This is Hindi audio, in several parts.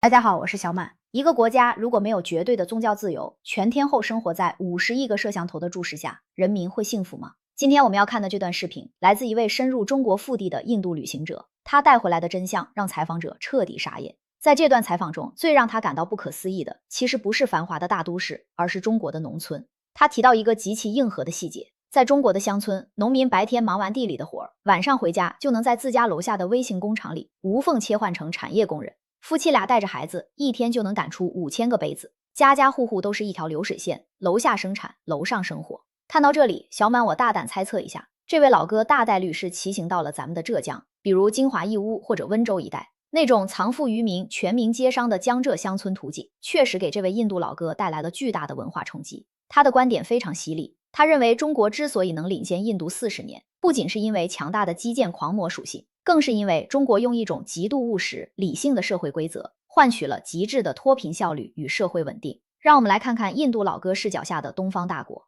大家好，我是小满。一个国家如果没有绝对的宗教自由，全天候生活在50亿个摄像头的注视下，人民会幸福吗？今天我们要看的这段视频，来自一位深入中国腹地的印度旅行者，他带回来的真相让采访者彻底傻眼。在这段采访中，最让他感到不可思议的，其实不是繁华的大都市，而是中国的农村。他提到一个极其硬核的细节，在中国的乡村，农民白天忙完地里的活儿，晚上回家就能在自家楼下的微型工厂里无缝切换成产业工人。夫妻俩带着孩子，一天就能赶出5000个杯子，家家户户都是一条流水线，楼下生产，楼上生活。看到这里，小满我大胆猜测一下，这位老哥大概率是骑行到了咱们的浙江，比如金华义乌或者温州一带，那种藏富于民、全民皆商的江浙乡村图景，确实给这位印度老哥带来了巨大的文化冲击。他的观点非常犀利，他认为中国之所以能领先印度40年，不仅是因为强大的基建狂魔属性，更是因为中国用一种极度务实、理性的社会规则，换取了极致的脱贫效率与社会稳定。让我们来看看印度老哥视角下的东方大国。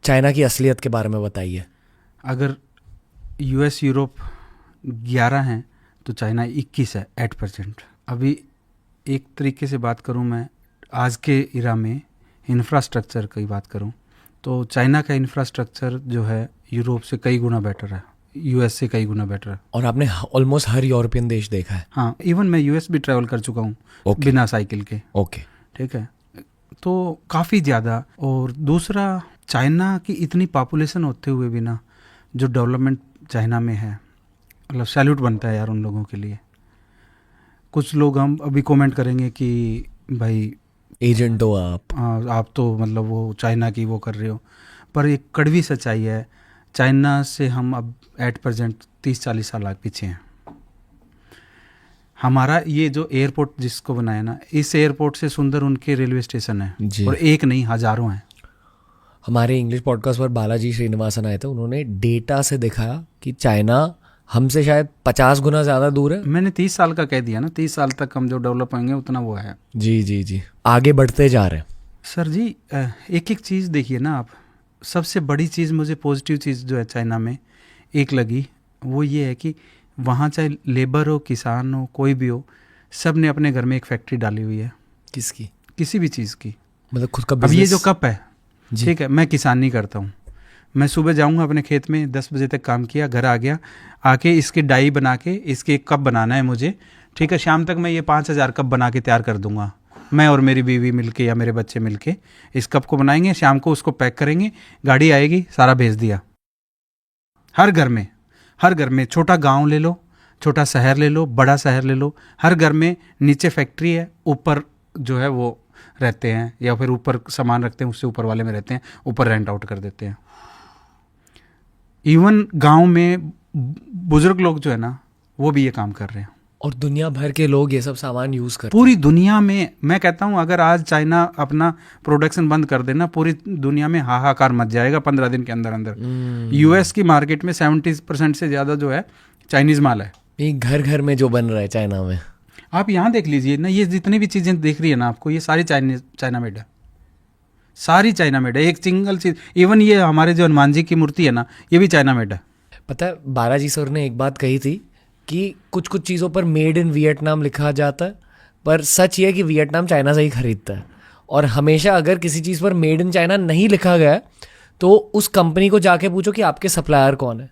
चाइना की असलियत के बारे में बताइए। अगर यूएस यूरोप 11 हैं तो चाइना 21 है @%। अभी एक तरीके से बात करूं, मैं आज के इरा में इंफ्रास्ट्रक्चर की बात करूं तो चाइना का इंफ्रास्ट्रक्चर जो है यूरोप से कई गुना बेटर है, यूएस से कई गुना बेटर है। और आपने ऑलमोस्ट हर यूरोपियन देश देखा है? हाँ, इवन मैं यूएस भी ट्रैवल कर चुका हूँ बिना साइकिल के। ओके, ठीक है, तो काफ़ी ज़्यादा। और दूसरा, चाइना की इतनी पॉपुलेशन होते हुए भी ना जो डेवलपमेंट चाइना में है, मतलब सैल्यूट बनता है यार उन लोगों के लिए। कुछ लोग हम अभी कमेंट करेंगे कि भाई एजेंट हो आप तो मतलब वो चाइना की वो कर रहे हो, पर एक कड़वी सच्चाई है, चाइना से हम अब @% 30-40 साल आगे पीछे हैं। हमारा ये जो एयरपोर्ट जिसको बनाया ना, इस एयरपोर्ट से सुंदर उनके रेलवे स्टेशन है, और एक नहीं हजारों हैं। हमारे इंग्लिश पॉडकास्ट पर बालाजी श्रीनिवासन आए थे, उन्होंने डेटा से दिखाया कि चाइना हमसे शायद 50 गुना ज़्यादा दूर है। मैंने 30 साल का कह दिया ना, 30 साल तक हम जो डेवलप होंगे उतना वो है। जी जी जी, आगे बढ़ते जा रहे हैं। सर जी, एक एक चीज़ देखिए ना आप। सबसे बड़ी चीज़ मुझे पॉजिटिव चीज़ जो है चाइना में एक लगी, वो ये है कि वहाँ चाहे लेबर हो, किसान हो, कोई भी हो, सब ने अपने घर में एक फैक्ट्री डाली हुई है। किसकी? किसी भी चीज़ की। मतलब खुद का अब बिजनेस। ये जो कप है, ठीक है, मैं किसान नहीं करता हूँ, मैं सुबह जाऊँगा अपने खेत में, 10 बजे तक काम किया, घर आ गया, आके इसकी डाई बना के इसके एक कप बनाना है मुझे, ठीक है, शाम तक मैं ये 5000 कप बना के तैयार कर दूंगा। मैं और मेरी बीवी मिलके या मेरे बच्चे मिलके इस कप को बनाएंगे, शाम को उसको पैक करेंगे, गाड़ी आएगी, सारा भेज दिया। हर घर में, हर घर में, छोटा गांव ले लो, छोटा शहर ले लो, बड़ा शहर ले लो, हर घर में नीचे फैक्ट्री है, ऊपर जो है वो रहते हैं, या फिर ऊपर सामान रखते हैं, उससे ऊपर वाले में रहते हैं, ऊपर रेंट आउट कर देते हैं। इवन गांव में बुजुर्ग लोग जो है ना, वो भी ये काम कर रहे हैं, और दुनिया भर के लोग ये सब सामान यूज़ करते हैं। पूरी दुनिया में। मैं कहता हूँ अगर आज चाइना अपना प्रोडक्शन बंद कर देना, पूरी दुनिया में हाहाकार मच जाएगा 15 दिन के अंदर अंदर। यूएस की मार्केट में 70% से ज़्यादा जो है चाइनीज़ माल है। ये घर घर में जो बन रहा है चाइना में, आप यहाँ देख लीजिए ना, ये जितनी भी चीज़ें देख रही है ना आपको, ये सारी चाइना मेड है, सारी चाइना मेड है। एक सिंगल चीज़, इवन ये हमारे जो हनुमान जी की मूर्ति है ना, ये भी चाइना मेड है। पता है बालाजी सर ने एक बात कही थी कि कुछ कुछ चीज़ों पर मेड इन वियतनाम लिखा जाता है, पर सच ये है कि वियतनाम चाइना से ही खरीदता है। और हमेशा अगर किसी चीज़ पर मेड इन चाइना नहीं लिखा गया है, तो उस कंपनी को जाके पूछो कि आपके सप्लायर कौन है,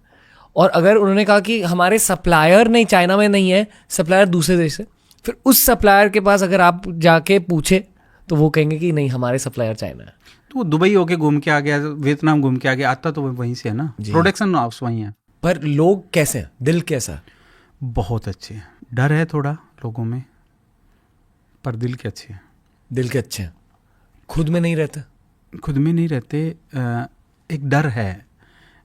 और अगर उन्होंने कहा कि हमारे सप्लायर नहीं चाइना में नहीं है, सप्लायर दूसरे देश से, फिर उस सप्लायर के पास अगर आप जाके पूछे तो वो कहेंगे कि नहीं हमारे सप्लायर चाइना है। तो वो दुबई होके घूम के आ गया, वियतनाम घूम के आ गया, आता तो वहीं से है ना, प्रोडक्शन हाउस वहीं है। पर लोग कैसे हैं, दिल कैसा है? बहुत अच्छे हैं। डर है थोड़ा लोगों में, पर दिल के अच्छे हैं। दिल के अच्छे हैं, खुद में नहीं रहते। खुद में नहीं रहते, एक डर है।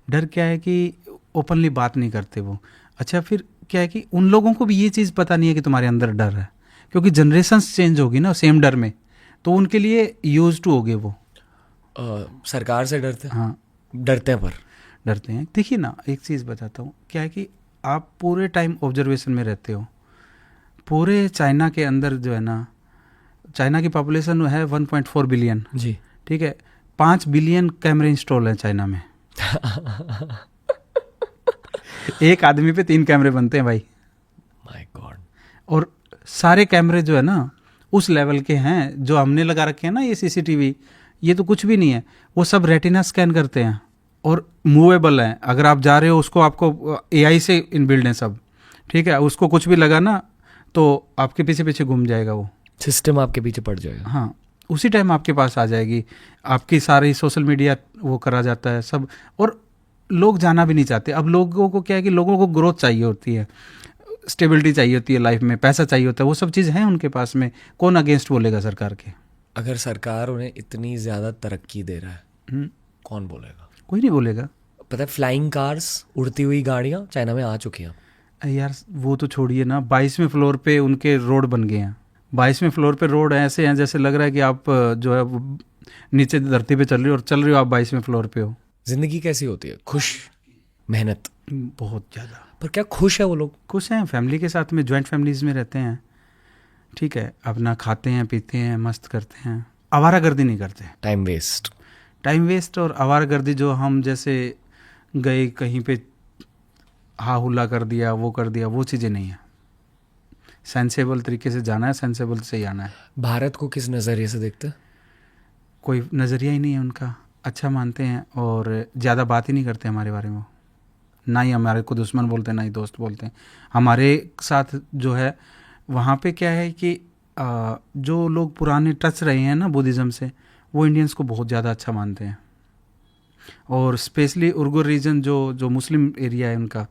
डर क्या है कि ओपनली बात नहीं करते वो। अच्छा, फिर क्या है कि उन लोगों को भी ये चीज़ पता नहीं है कि तुम्हारे अंदर डर है, क्योंकि जनरेशन्स चेंज होगी ना सेम डर में, तो उनके लिए यूज टू हो गए वो। सरकार से डरते हैं? हाँ, डरते हैं, पर डरते हैं। देखिए ना, एक चीज़ बताता हूँ, क्या है कि आप पूरे टाइम ऑब्जर्वेशन में रहते हो। पूरे चाइना के अंदर जो है ना, चाइना की पॉपुलेशन है 1.4 बिलियन जी, ठीक है, 5 बिलियन कैमरे इंस्टॉल हैं चाइना में। एक आदमी पे 3 कैमरे बनते हैं भाई। My God. और सारे कैमरे जो है ना, उस लेवल के हैं। जो हमने लगा रखे हैं ना ये सीसीटीवी, ये तो कुछ भी नहीं है। वो सब रेटिना स्कैन करते हैं और मूवेबल हैं। अगर आप जा रहे हो उसको, आपको एआई से इनबिल्ड है सब, ठीक है। उसको कुछ भी लगा ना तो आपके पीछे पीछे घूम जाएगा, वो सिस्टम आपके पीछे पड़ जाएगा। हाँ, उसी टाइम आपके पास आ जाएगी। आपकी सारी सोशल मीडिया वो करा जाता है सब, और लोग जाना भी नहीं चाहते। अब लोगों को क्या है कि लोगों को ग्रोथ चाहिए होती है, स्टेबिलिटी चाहिए होती है लाइफ में, पैसा चाहिए होता है, वो सब चीज़ है उनके पास में। कौन अगेंस्ट बोलेगा सरकार के? अगर सरकार उन्हें इतनी ज़्यादा तरक्की दे रहा है, कौन बोलेगा? कोई नहीं बोलेगा। पता है फ्लाइंग कार्स, उड़ती हुई गाड़ियाँ चाइना में आ चुकी हैं। यार वो तो छोड़िए ना, 22वें फ्लोर पे उनके रोड बन गए हैं। 22वें फ्लोर पे रोड ऐसे हैं जैसे लग रहा है कि आप जो है वो नीचे धरती पे चल रही हो और चल रही हो आप 22वें फ्लोर पे हो। जिंदगी कैसी होती है? खुश, मेहनत बहुत ज़्यादा। पर क्या खुश है वो लोग? खुश हैं, फैमिली के साथ में, जॉइंट फैमिलीज में रहते हैं, ठीक है। अपना खाते हैं, पीते हैं, मस्त करते हैं, आवारागर्दी नहीं करते। टाइम वेस्ट और आवारागर्दी जो हम जैसे गए कहीं पे हा हुला कर दिया, वो कर दिया, वो चीज़ें नहीं है। सेंसेबल तरीके से जाना है, सेंसेबल से ही आना है। भारत को किस नज़रिए से देखते हैं? कोई नज़रिया ही नहीं है उनका। अच्छा मानते हैं और ज़्यादा बात ही नहीं करते हमारे बारे में। ना ही हमारे को दुश्मन बोलते हैं, ना ही दोस्त बोलते हैं। हमारे साथ जो है वहाँ पे क्या है कि जो लोग पुराने टच रहे हैं ना बुद्धिज़्म से, वो इंडियंस को बहुत ज़्यादा अच्छा मानते हैं। और स्पेशली उर्गुर रीजन जो मुस्लिम एरिया है उनका,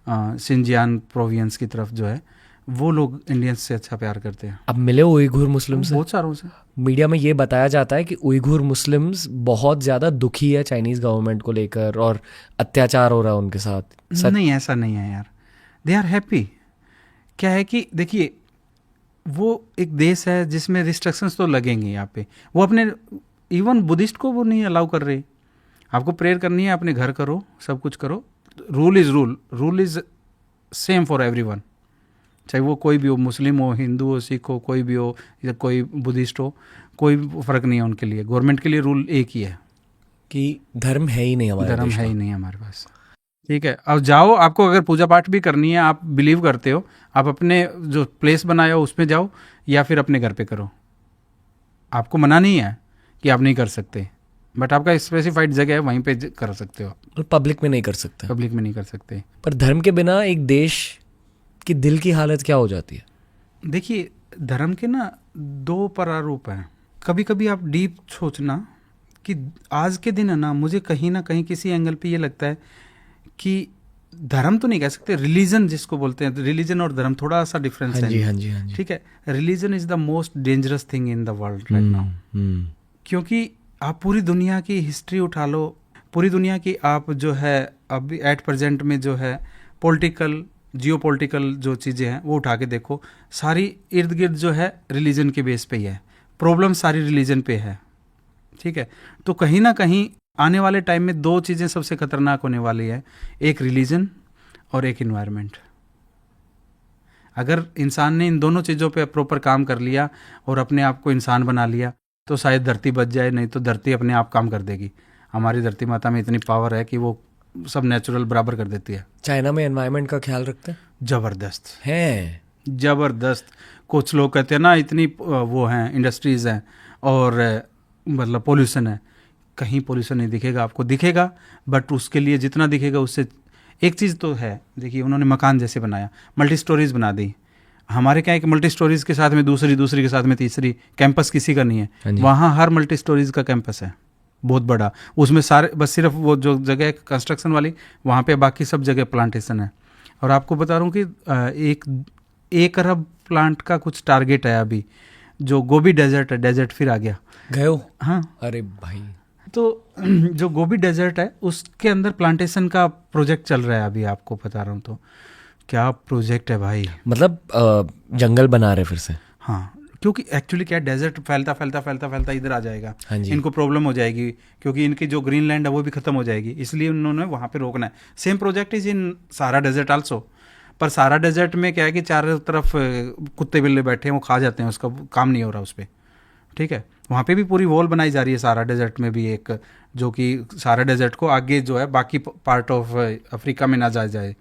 सिंजियान प्रोविंस की तरफ जो है, वो लोग इंडियंस से अच्छा प्यार करते हैं। अब मिले उइघुर मुस्लिम से? बहुत सारों से। मीडिया में ये बताया जाता है कि उइघुर मुस्लिम्स बहुत ज़्यादा दुखी है चाइनीज़ गवर्नमेंट को लेकर और अत्याचार हो रहा है उनके साथ। नहीं, ऐसा नहीं है यार, दे आर हैप्पी। क्या है कि देखिए, वो एक देश है जिसमें रिस्ट्रिक्शंस तो लगेंगे यहाँ पे। वो अपने इवन बुद्धिस्ट को वो नहीं अलाउ कर रहे। आपको प्रेयर करनी है, अपने घर करो, सब कुछ करो। Rule is same for everyone, चाहे वो कोई भी हो, मुस्लिम हो, हिंदू हो, सिख हो, कोई भी हो, या कोई बुद्धिस्ट हो, कोई फ़र्क नहीं है उनके लिए। गवर्नमेंट के लिए रूल एक ही है कि धर्म है ही नहीं हमारे धर्म देश है में। ही नहीं हमारे पास, ठीक है। अब जाओ, आपको अगर पूजा पाठ भी करनी है, आप बिलीव करते हो, आप अपने जो प्लेस बनाए हो उसमें जाओ, या फिर अपने घर पे करो। आपको मना नहीं है कि आप नहीं कर सकते, बट आपका स्पेसिफाइड जगह है, वहीं पे कर सकते हो। और पब्लिक में नहीं कर सकते। पब्लिक में नहीं कर सकते। पर धर्म के बिना एक देश की दिल की हालत क्या हो जाती है? देखिए, धर्म के ना दो प्रारूप हैं। कभी कभी आप डीप सोचना कि आज के दिन है ना, मुझे कहीं ना कहीं किसी एंगल पे ये लगता है कि धर्म तो नहीं कह सकते, रिलीजन जिसको बोलते हैं, रिलीजन और धर्म थोड़ा सा डिफरेंस है। हाँ जी। ठीक है, religion is the most dangerous thing in the world right now. क्योंकि आप पूरी दुनिया की हिस्ट्री उठा लो, पूरी दुनिया की आप जो है अभी एट प्रेजेंट में जो है पॉलिटिकल, जियोपॉलिटिकल जो चीज़ें हैं वो उठा के देखो, सारी इर्द गिर्द जो है रिलीजन के बेस पे ही है। प्रॉब्लम सारी रिलीजन पे है, ठीक है। तो कहीं ना कहीं आने वाले टाइम में दो चीज़ें सबसे खतरनाक होने वाली है, एक रिलीजन और एक इन्वायरमेंट। अगर इंसान ने इन दोनों चीज़ों पे प्रॉपर काम कर लिया और अपने आप को इंसान बना लिया तो शायद धरती बच जाए, नहीं तो धरती अपने आप काम कर देगी। हमारी धरती माता में इतनी पावर है कि वो सब नेचुरल बराबर कर देती है। चाइना में एनवायरनमेंट का ख्याल रखते हैं? जबरदस्त है, जबरदस्त। कुछ लोग कहते हैं ना, इतनी वो हैं, इंडस्ट्रीज़ हैं और मतलब पोल्यूशन है। कहीं पोल्यूशन नहीं दिखेगा आपको, दिखेगा बट उसके लिए जितना दिखेगा उससे एक चीज़ तो है। देखिए, उन्होंने मकान जैसे बनाया, मल्टी स्टोरीज बना दी। हमारे क्या है कि मल्टी स्टोरीज के साथ में दूसरी के साथ में तीसरी, कैंपस किसी का नहीं है। वहाँ हर मल्टी स्टोरीज का कैंपस है, बहुत बड़ा। उसमें सारे बस सिर्फ वो जो जगह कंस्ट्रक्शन वाली, वहाँ पे बाकी सब जगह प्लांटेशन है। और आपको बता रहा हूँ कि 1 अरब प्लांट का कुछ टारगेट है अभी। जो गोबी डेजर्ट है, डेजर्ट फिर आ गया, गए हो? हाँ, अरे भाई, तो जो गोबी डेजर्ट है उसके अंदर प्लांटेशन का प्रोजेक्ट चल रहा है अभी। आपको बता रहा हूँ तो क्या प्रोजेक्ट है भाई। मतलब जंगल बना रहे फिर से? हाँ, क्योंकि एक्चुअली क्या, डेजर्ट फैलता इधर आ जाएगा। हाँ जी। इनको प्रॉब्लम हो जाएगी क्योंकि इनकी जो ग्रीन लैंड है वो भी खत्म हो जाएगी, इसलिए उन्होंने वहाँ पे रोकना है। Same project is in Sahara desert also. पर सहारा डेजर्ट में क्या है कि चारों तरफ कुत्ते बिल्ले बैठे हैं, वो खा जाते हैं, उसका काम नहीं हो रहा उस पर, ठीक है। वहाँ पे भी पूरी वॉल बनाई जा रही है सहारा डेजर्ट में भी एक, जो कि सहारा डेजर्ट को आगे जो है बाकी पार्ट ऑफ अफ्रीका में ना जाए,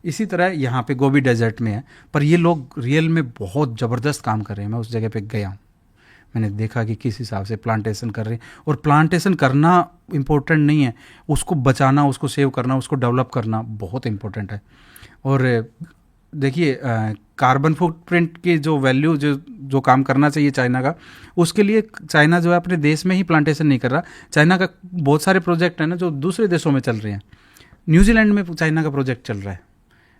इसी तरह यहाँ पे गोबी डेजर्ट में है, पर ये लोग रियल में बहुत ज़बरदस्त काम कर रहे हैं। मैं उस जगह पे गया हूँ, मैंने देखा कि किस हिसाब से प्लांटेशन कर रहे हैं। और प्लांटेशन करना इम्पोर्टेंट नहीं है, उसको बचाना, उसको सेव करना, उसको डेवलप करना बहुत इम्पोर्टेंट है। और देखिए कार्बन फुटप्रिंट की जो वैल्यू जो काम करना चाहिए चाइना का, उसके लिए चाइना जो है अपने देश में ही प्लांटेशन नहीं कर रहा। चाइना का बहुत सारे प्रोजेक्ट है ना जो दूसरे देशों में चल रहे हैं। न्यूजीलैंड में चाइना का प्रोजेक्ट चल रहा है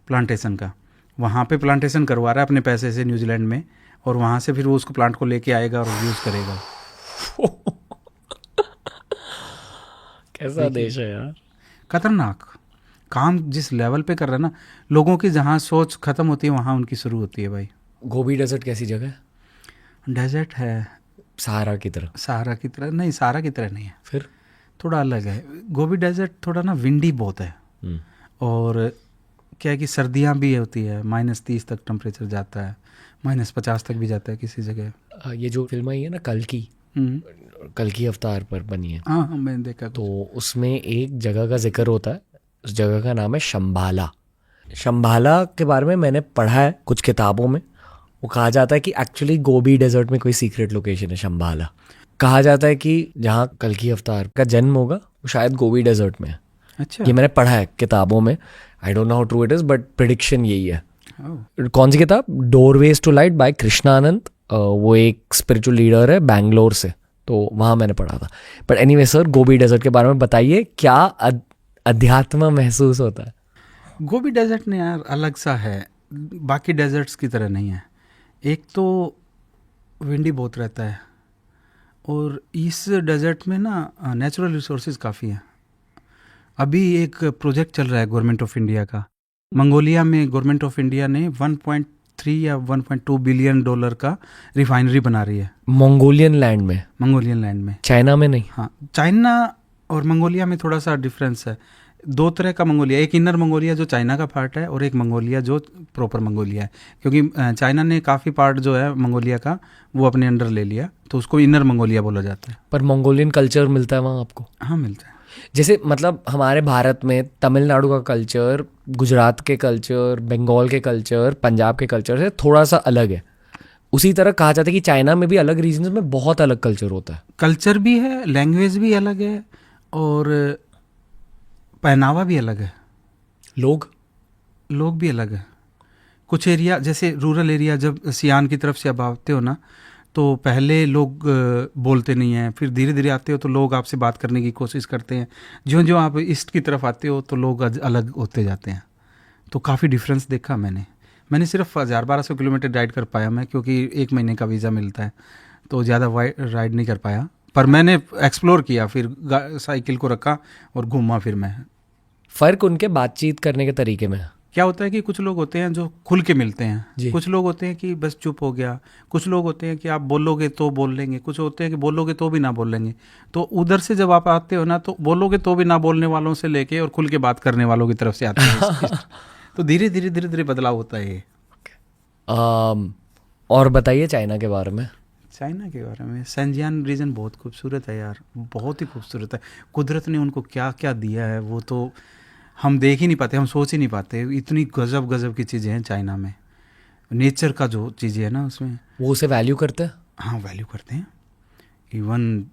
प्लांटेशन का, वहाँ पे प्लांटेशन करवा रहा है अपने पैसे से न्यूजीलैंड में, और वहाँ से फिर वो उसको प्लांट को लेके आएगा और यूज़ करेगा। कैसा देश है यार, खतरनाक काम जिस लेवल पे कर रहा है ना, लोगों की जहाँ सोच खत्म होती है वहाँ उनकी शुरू होती है भाई। गोबी डेजर्ट कैसी जगह है? डेजर्ट है, सहारा की तरह? सहारा की तरह नहीं, सहारा की तरह नहीं है, फिर थोड़ा अलग है। गोबी डेजर्ट थोड़ा ना विंडी बहुत है, और क्या है कि सर्दियाँ भी होती है, -30 तक टेम्परेचर जाता है, -50 तक भी जाता है किसी जगह। ये जो फिल्म आई है ना कल की अवतार पर बनी है, हाँ मैंने देखा। तो उसमें एक जगह का जिक्र होता है, उस जगह का नाम है शंभाला। शंभाला के बारे में मैंने पढ़ा है कुछ किताबों में। वो कहा जाता है कि एक्चुअली गोबी डेजर्ट में कोई सीक्रेट लोकेशन है शंभाला। कहा जाता है कि जहाँ कल की अवतार का जन्म होगा वो शायद गोबी डेजर्ट में है। अच्छा, ये मैंने पढ़ा है किताबों में, I don't know how true it is, but prediction यही है। oh. कौन सी किताब? Doorways to light by Krishnanand. वो एक स्पिरिचुअल लीडर है बैंगलोर से, तो वहाँ मैंने पढ़ा था। But anyway sir, Gobi desert के बारे में बताइए, क्या अध्यात्म महसूस होता है? गोबी डेजर्ट ने यार अलग सा है, बाकी डेजर्ट्स की तरह नहीं है। एक तो विंडी बहुत रहता है, और इस डेजर्ट में ना नेचुरल रिसोर्सेज काफ़ी हैं। अभी एक प्रोजेक्ट चल रहा है गवर्नमेंट ऑफ इंडिया का, मंगोलिया में गवर्नमेंट ऑफ इंडिया ने 1.3 या 1.2 बिलियन डॉलर का रिफाइनरी बना रही है मंगोलियन लैंड में? मंगोलियन लैंड में, चाइना में नहीं? हाँ, चाइना और मंगोलिया में थोड़ा सा डिफरेंस है। दो तरह का मंगोलिया, एक इनर मंगोलिया जो चाइना का पार्ट है, और एक मंगोलिया जो प्रॉपर मंगोलिया है। क्योंकि चाइना ने काफ़ी पार्ट जो है मंगोलिया का वो अपने अंडर ले लिया, तो उसको इनर मंगोलिया बोला जाता है। पर मंगोलियन कल्चर मिलता है वहाँ आपको? हाँ मिलता है। जैसे मतलब हमारे भारत में तमिलनाडु का कल्चर, गुजरात के कल्चर, बंगाल के कल्चर, पंजाब के कल्चर से थोड़ा सा अलग है, उसी तरह कहा जाता है कि चाइना में भी अलग रीजन्स में बहुत अलग कल्चर होता है। कल्चर भी है, लैंग्वेज भी अलग है, और पहनावा भी अलग है, लोग भी अलग है। कुछ एरिया जैसे रूरल एरिया, जब सियान की तरफ से आप आते हो ना, तो पहले लोग बोलते नहीं हैं, फिर धीरे धीरे आते हो तो लोग आपसे बात करने की कोशिश करते हैं। ज्यों ज्यों आप ईस्ट की तरफ आते हो तो लोग अलग होते जाते हैं। तो काफ़ी डिफरेंस देखा मैंने सिर्फ 1000-1200 किलोमीटर राइड कर पाया मैं, क्योंकि 1 महीने का वीज़ा मिलता है, तो ज़्यादा राइड नहीं कर पाया। पर मैंने एक्सप्लोर किया, फिर साइकिल को रखा और घूमा फिर मैं। फ़र्क उनके बातचीत करने के तरीके में क्या होता है कि कुछ लोग होते हैं जो खुल के मिलते हैं, जी। कुछ लोग होते हैं कि बस चुप हो गया, कुछ लोग होते हैं कि आप बोलोगे तो बोल लेंगे, कुछ होते हैं कि बोलोगे तो भी ना बोल लेंगे। तो उधर से जब आप आते हो ना, तो बोलोगे तो भी ना बोलने वालों से लेके और खुल के बात करने वालों की तरफ से आते हैं। तो धीरे धीरे बदलाव होता है ये। और बताइए चाइना के बारे में। चाइना के बारे में, शेनजियान रीजन बहुत खूबसूरत है यार, बहुत ही खूबसूरत है। कुदरत ने उनको क्या क्या दिया है वो तो हम देख ही नहीं पाते, हम सोच ही नहीं पाते। इतनी गजब की चीज़ें हैं चाइना में, नेचर का जो चीज़ें है ना उसमें, वो उसे वैल्यू करते हैं। हाँ वैल्यू करते हैं। इवन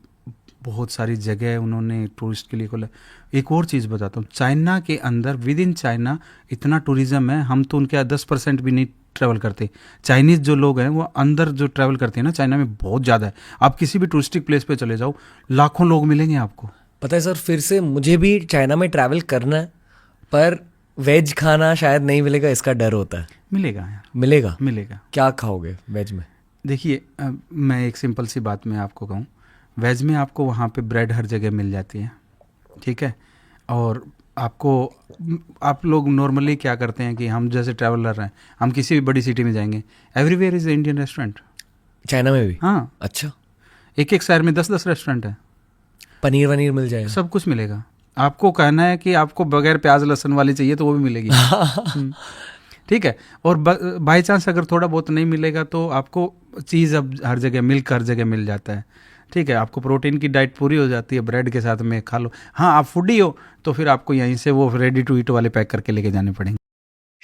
बहुत सारी जगह उन्होंने टूरिस्ट के लिए खोला। एक और चीज़ बताता हूँ, चाइना के अंदर विद इन चाइना इतना टूरिज़्म है, हम तो उनके 10% भी नहीं ट्रैवल करते। चाइनीज़ जो लोग हैं वो अंदर जो ट्रैवल करते हैं ना चाइना में बहुत ज़्यादा है। आप किसी भी टूरिस्टिक प्लेस पे चले जाओ, लाखों लोग मिलेंगे आपको। पता है सर, फिर से मुझे भी चाइना में ट्रैवल करना है, पर वेज खाना शायद नहीं मिलेगा, इसका डर होता है। मिलेगा यार, मिलेगा। क्या खाओगे वेज में? देखिए मैं एक सिंपल सी बात मैं आपको कहूँ, वेज में आपको वहाँ पे ब्रेड हर जगह मिल जाती है, ठीक है। और आप लोग नॉर्मली क्या करते हैं कि हम जैसे ट्रैवलर हैं, हम किसी भी बड़ी सिटी में जाएंगे, everywhere is Indian restaurant. China में भी? हाँ। अच्छा। एक शहर में 10-10 रेस्टोरेंट है। पनीर वनीर मिल जाएगा? सब कुछ मिलेगा। आपको कहना है कि आपको बगैर प्याज लहसुन वाली चाहिए तो वो भी मिलेगी। ठीक है। और बाई चांस अगर थोड़ा बहुत नहीं मिलेगा तो आपको चीज़ अब हर जगह, मिल्क हर जगह मिल जाता है, ठीक है। आपको प्रोटीन की डाइट पूरी हो जाती है, ब्रेड के साथ में खा लो। हाँ, आप फूडी हो तो फिर आपको यहीं से वो रेडी टू ईट वाले पैक करके लेके जाने पड़ेंगे।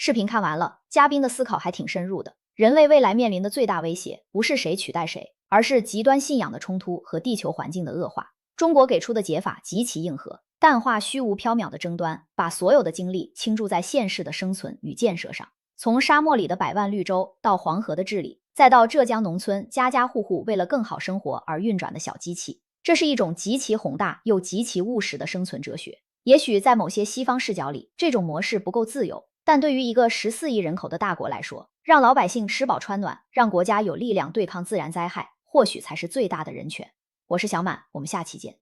视频看完了，嘉宾的思考还挺深入的。人类未来面临的最大威胁，不是谁取代谁，而是极端信仰的冲突和地球环境的恶化。中国给出的解法极其硬核，淡化虚无缥缈的争端，把所有的精力倾注在现世的生存与建设上。从沙漠里的百万绿洲，到黄河的治理，再到浙江农村家家户户为了更好生活而运转的小机器，这是一种极其宏大又极其务实的生存哲学。也许在某些西方视角里，这种模式不够自由，但对于一个14亿人口的大国来说，让老百姓吃饱穿暖，让国家有力量对抗自然灾害，或许才是最大的人权。我是小满，我们下期见。